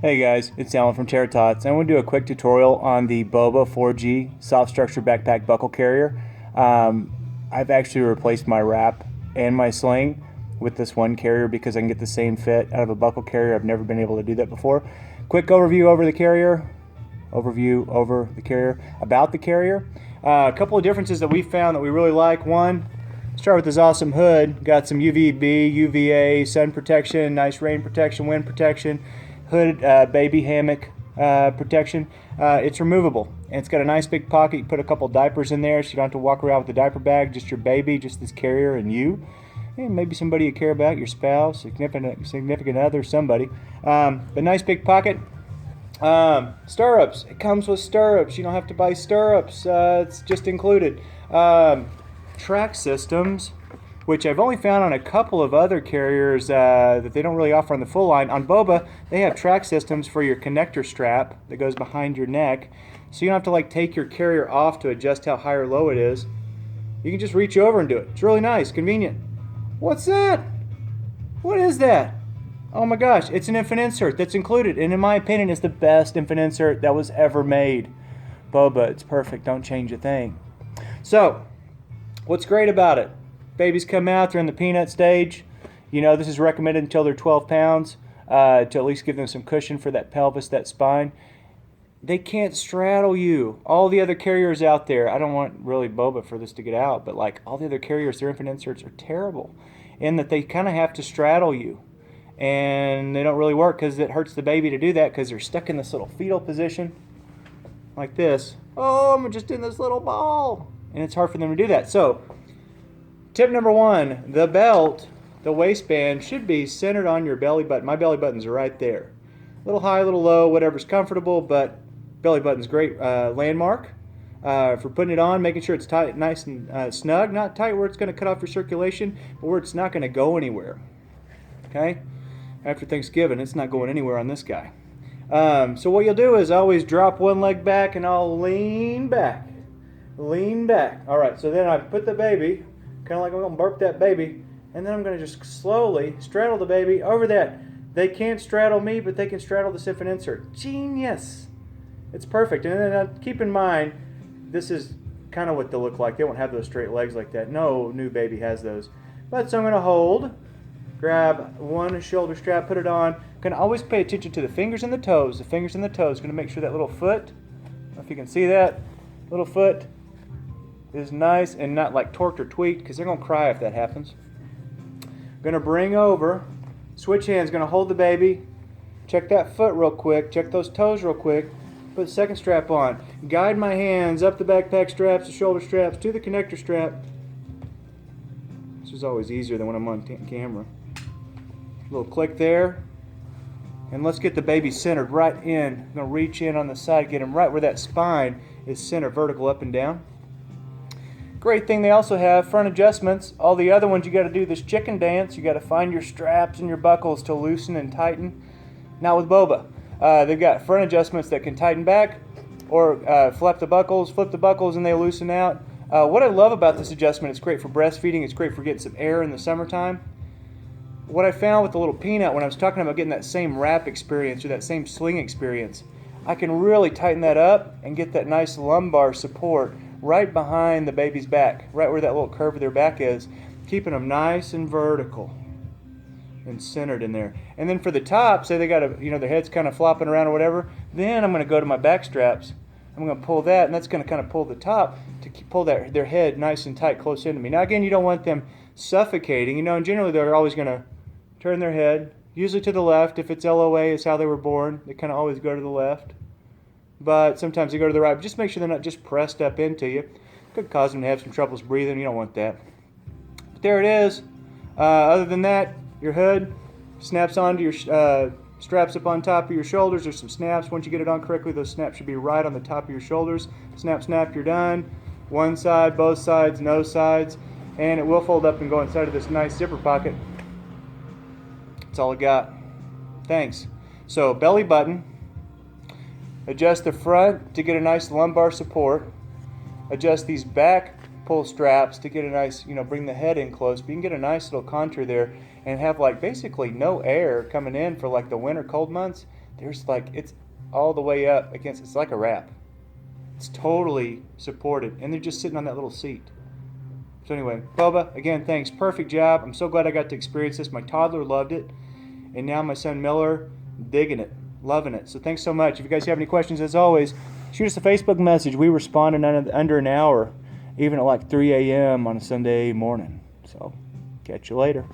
Hey guys, it's Alan from Terra Tots. I want to do a quick tutorial on the Boba 4G soft structure backpack buckle carrier. I've actually replaced my wrap and my sling with this one carrier because I can get the same fit out of a buckle carrier. I've never been able to do that before. Quick overview over the carrier. About the carrier. A couple of differences that we found that we really like. One, start with this awesome hood. Got some UVB, UVA, sun protection, nice rain protection, wind protection. Hood, baby hammock protection. It's removable, and it's got a nice big pocket. You put a couple diapers in there so you don't have to walk around with a diaper bag, just your baby, just this carrier and you, and maybe somebody you care about, your spouse, significant other, somebody. But nice big pocket. Stirrups. It comes with stirrups. You don't have to buy stirrups. It's just included. Track systems, which I've only found on a couple of other carriers that they don't really offer on the full line. On Boba, they have track systems for your connector strap that goes behind your neck, so you don't have to like take your carrier off to adjust how high or low it is. You can just reach over and do it. It's really nice, convenient. What's that? What is that? Oh my gosh, it's an infant insert that's included, and in my opinion, it's the best infant insert that was ever made. Boba, it's perfect. Don't change a thing. So, what's great about it? Babies come out, they're in the peanut stage. You know, this is recommended until they're 12 pounds to at least give them some cushion for that pelvis, that spine. They can't straddle you. All the other carriers out there, I don't want really Boba for this to get out, but like all the other carriers, their infant inserts are terrible in that they kind of have to straddle you. And they don't really work because it hurts the baby to do that because they're stuck in this little fetal position like this. Oh, I'm just in this little ball. And it's hard for them to do that. So, tip number one, the belt, the waistband should be centered on your belly button. My belly buttons are right there. A little high, a little low, whatever's comfortable, but belly button's great landmark for putting it on, making sure it's tight, nice and snug. Not tight where it's going to cut off your circulation, but where it's not going to go anywhere. Okay? After Thanksgiving, it's not going anywhere on this guy. So what you'll do is always drop one leg back and I'll lean back. Lean back. All right, so then I put the baby, kind of like I'm going to burp that baby, and then I'm going to just slowly straddle the baby over that. They can't straddle me, but they can straddle this infant insert. Genius. It's perfect. And then keep in mind, this is kind of what they'll look like. They won't have those straight legs like that. No new baby has those. But so I'm going to hold, grab one shoulder strap, put it on. Going to always pay attention to the fingers and the toes. The fingers and the toes. Going to make sure that little foot, I don't know if you can see that, little foot is nice and not like torqued or tweaked because they're going to cry if that happens. Going to bring over, switch hands, going to hold the baby, check that foot real quick, check those toes real quick, put the second strap on. Guide my hands up the backpack straps, the shoulder straps, to the connector strap. This is always easier than when I'm on camera. A little click there. And let's get the baby centered right in. I'm going to reach in on the side, get him right where that spine is centered, vertical up and down. Great thing they also have front adjustments. All the other ones you got to do this chicken dance. You got to find your straps and your buckles to loosen and tighten. Not with Boba. They've got front adjustments that can tighten back or flip the buckles, and they loosen out. What I love about this adjustment, it's great for breastfeeding. It's great for getting some air in the summertime. What I found with the little peanut, when I was talking about getting that same wrap experience or that same sling experience, I can really tighten that up and get that nice lumbar support right behind the baby's back, right where that little curve of their back is, keeping them nice and vertical and centered in there. And then for the top, say they got their head's kind of flopping around or whatever, then I'm going to go to my back straps. I'm going to pull that, and that's going to kind of pull the top to pull their head nice and tight close into me. Now again, you don't want them suffocating, and generally they're always going to turn their head, usually to the left. If it's LOA is how they were born, they kind of always go to the left. But sometimes they go to the right. But just make sure they're not just pressed up into you. Could cause them to have some troubles breathing. You don't want that. But there it is. Other than that, your hood snaps onto your straps up on top of your shoulders. There's some snaps. Once you get it on correctly, those snaps should be right on the top of your shoulders. Snap, snap, you're done. One side, both sides, no sides. And it will fold up and go inside of this nice zipper pocket. That's all I got. Thanks. So, belly button. Adjust the front to get a nice lumbar support. Adjust these back pull straps to get a nice, bring the head in close. But you can get a nice little contour there and have like basically no air coming in for like the winter cold months. there's like, it's all the way up against, it's like a wrap. It's totally supported, and they're just sitting on that little seat. So anyway, Boba, again, thanks. Perfect job. I'm so glad I got to experience this. My toddler loved it, and now my son Miller, digging it, loving it. So thanks so much. If you guys have any questions, as always, shoot us a Facebook message. We respond in under an hour, even at like 3 a.m. on a Sunday morning. So catch you later.